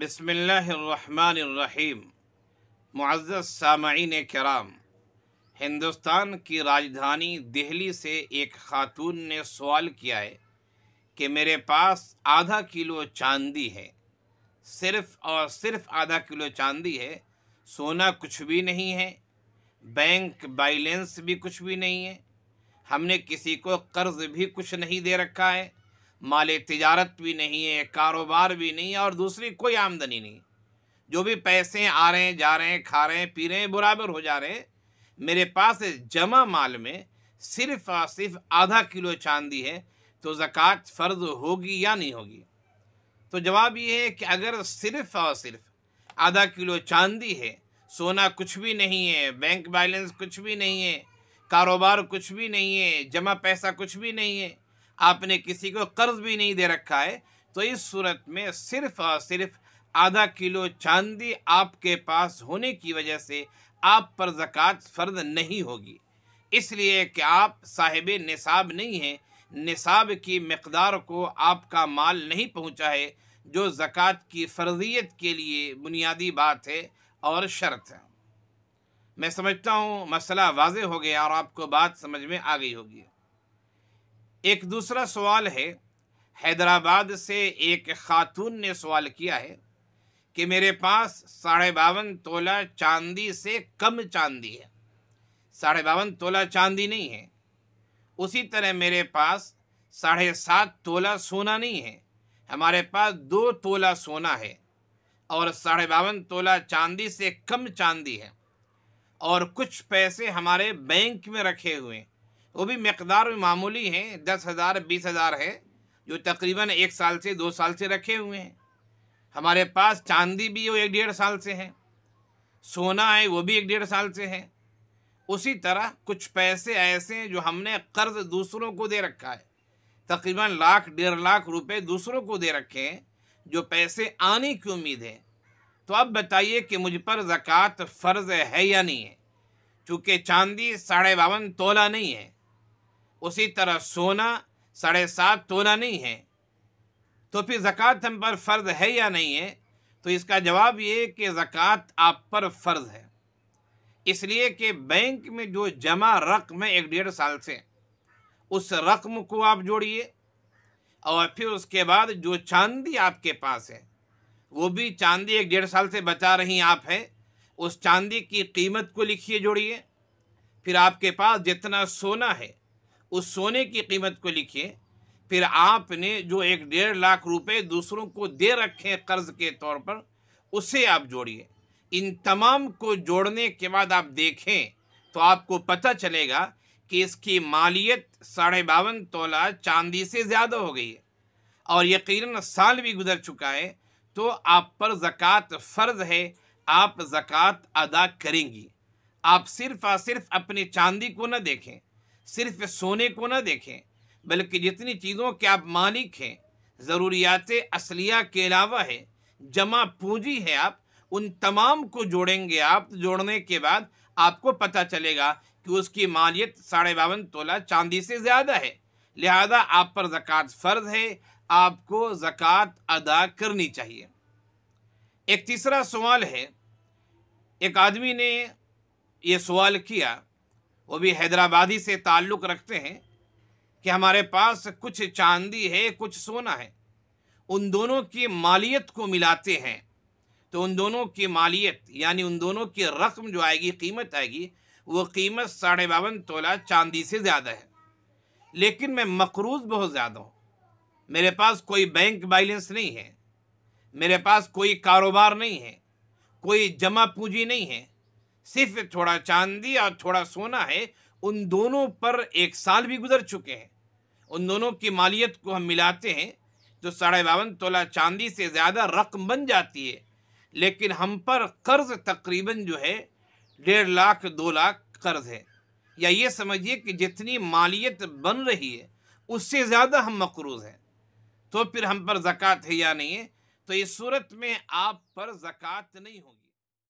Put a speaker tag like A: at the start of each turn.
A: بسم اللہ الرحمن الرحیم۔ معزز سامعین کرام، ہندوستان کی راجدھانی دہلی سے ایک خاتون نے سوال کیا ہے کہ میرے پاس آدھا کلو چاندی ہے، صرف اور صرف آدھا کلو چاندی ہے، سونا کچھ بھی نہیں ہے، بینک بیلنس بھی کچھ بھی نہیں ہے، ہم نے کسی کو قرض بھی کچھ نہیں دے رکھا ہے، مال تجارت بھی نہیں ہے، کاروبار بھی نہیں ہے، اور دوسری کوئی آمدنی نہیں۔ جو بھی پیسے آ رہے ہیں، جا رہے ہیں، کھا رہے ہیں، پی رہے ہیں، برابر ہو جا رہے ہیں۔ میرے پاس جمع مال میں صرف اور صرف آدھا کلو چاندی ہے، تو زکوٰۃ فرض ہوگی یا نہیں ہوگی؟ تو جواب یہ ہے کہ اگر صرف اور صرف آدھا کلو چاندی ہے، سونا کچھ بھی نہیں ہے، بینک بیلنس کچھ بھی نہیں ہے، کاروبار کچھ بھی نہیں ہے، جمع پیسہ کچھ بھی نہیں ہے، آپ نے کسی کو قرض بھی نہیں دے رکھا ہے، تو اس صورت میں صرف اور صرف آدھا کلو چاندی آپ کے پاس ہونے کی وجہ سے آپ پر زکوٰۃ فرض نہیں ہوگی، اس لیے کہ آپ صاحب نصاب نہیں ہیں، نصاب کی مقدار کو آپ کا مال نہیں پہنچا ہے، جو زکوٰۃ کی فرضیت کے لیے بنیادی بات ہے اور شرط ہے۔ میں سمجھتا ہوں مسئلہ واضح ہو گیا اور آپ کو بات سمجھ میں آ گئی ہوگی۔ ایک دوسرا سوال ہے، حیدرآباد سے ایک خاتون نے سوال کیا ہے کہ میرے پاس 52.5 تولہ چاندی سے کم چاندی ہے، 52.5 تولہ چاندی نہیں ہے، اسی طرح میرے پاس 7.5 تولہ سونا نہیں ہے، ہمارے پاس 2 تولہ سونا ہے اور 52.5 تولہ چاندی سے کم چاندی ہے، اور کچھ پیسے ہمارے بینک میں رکھے ہوئے ہیں، وہ بھی مقدار میں معمولی ہیں، 10,000 20,000 ہے، جو تقریباً 1 سال سے 2 سال سے رکھے ہوئے ہیں۔ ہمارے پاس چاندی بھی وہ 1 1.5 سال سے ہے، سونا ہے وہ بھی 1 1.5 سال سے ہے۔ اسی طرح کچھ پیسے ایسے ہیں جو ہم نے قرض دوسروں کو دے رکھا ہے، تقریباً 1,00,000 1.5 لاکھ روپے دوسروں کو دے رکھے ہیں، جو پیسے آنے کی امید ہے۔ تو اب بتائیے کہ مجھ پر زکوٰۃ فرض ہے یا نہیں ہے؟ چونکہ چاندی 52.5 تولہ نہیں ہے، اسی طرح سونا 7.5 تولہ نہیں ہے، تو پھر زکوٰۃ ہم پر فرض ہے یا نہیں ہے؟ تو اس کا جواب یہ ہے کہ زکوٰۃ آپ پر فرض ہے، اس لیے کہ بینک میں جو جمع رقم ہے 1 1.5 سال سے، اس رقم کو آپ جوڑیے، اور پھر اس کے بعد جو چاندی آپ کے پاس ہے، وہ بھی چاندی 1 1.5 سال سے بچا رہی آپ ہیں، اس چاندی کی قیمت کو لکھیے، جوڑیے، پھر آپ کے پاس جتنا سونا ہے اس سونے کی قیمت کو لکھیے، پھر آپ نے جو 1 1.5 لاکھ روپے دوسروں کو دے رکھے قرض کے طور پر، اسے آپ جوڑیے۔ ان تمام کو جوڑنے کے بعد آپ دیکھیں تو آپ کو پتہ چلے گا کہ اس کی مالیت 52.5 تولہ چاندی سے زیادہ ہو گئی ہے، اور یقیناً سال بھی گزر چکا ہے، تو آپ پر زکوٰۃ فرض ہے، آپ زکوٰۃ ادا کریں گی۔ آپ صرف اور صرف اپنی چاندی کو نہ دیکھیں، صرف سونے کو نہ دیکھیں، بلکہ جتنی چیزوں کے آپ مالک ہیں، ضروریات اصلیہ کے علاوہ ہے، جمع پونجی ہے، آپ ان تمام کو جوڑیں گے۔ آپ جوڑنے کے بعد آپ کو پتہ چلے گا کہ اس کی مالیت 52.5 تولہ چاندی سے زیادہ ہے، لہذا آپ پر زکوٰۃ فرض ہے، آپ کو زکوٰۃ ادا کرنی چاہیے۔ ایک تیسرا سوال ہے، ایک آدمی نے یہ سوال کیا، وہ بھی حیدرآبادی سے تعلق رکھتے ہیں، کہ ہمارے پاس کچھ چاندی ہے، کچھ سونا ہے، ان دونوں کی مالیت کو ملاتے ہیں تو ان دونوں کی مالیت یعنی ان دونوں کی رقم جو آئے گی، قیمت آئے گی، وہ قیمت 52.5 تولہ چاندی سے زیادہ ہے، لیکن میں مقروض بہت زیادہ ہوں، میرے پاس کوئی بینک بیلنس نہیں ہے، میرے پاس کوئی کاروبار نہیں ہے، کوئی جمع پونجی نہیں ہے، صرف تھوڑا چاندی اور تھوڑا سونا ہے، ان دونوں پر 1 سال بھی گزر چکے ہیں، ان دونوں کی مالیت کو ہم ملاتے ہیں تو 52.5 تولہ چاندی سے زیادہ رقم بن جاتی ہے، لیکن ہم پر قرض تقریباً جو ہے 1.5 لاکھ 2 لاکھ قرض ہے، یا یہ سمجھیے کہ جتنی مالیت بن رہی ہے اس سے زیادہ ہم مقروض ہیں، تو پھر ہم پر زکوٰۃ ہے یا نہیں ہے؟ تو اس صورت میں آپ پر زکوٰۃ نہیں ہوگی۔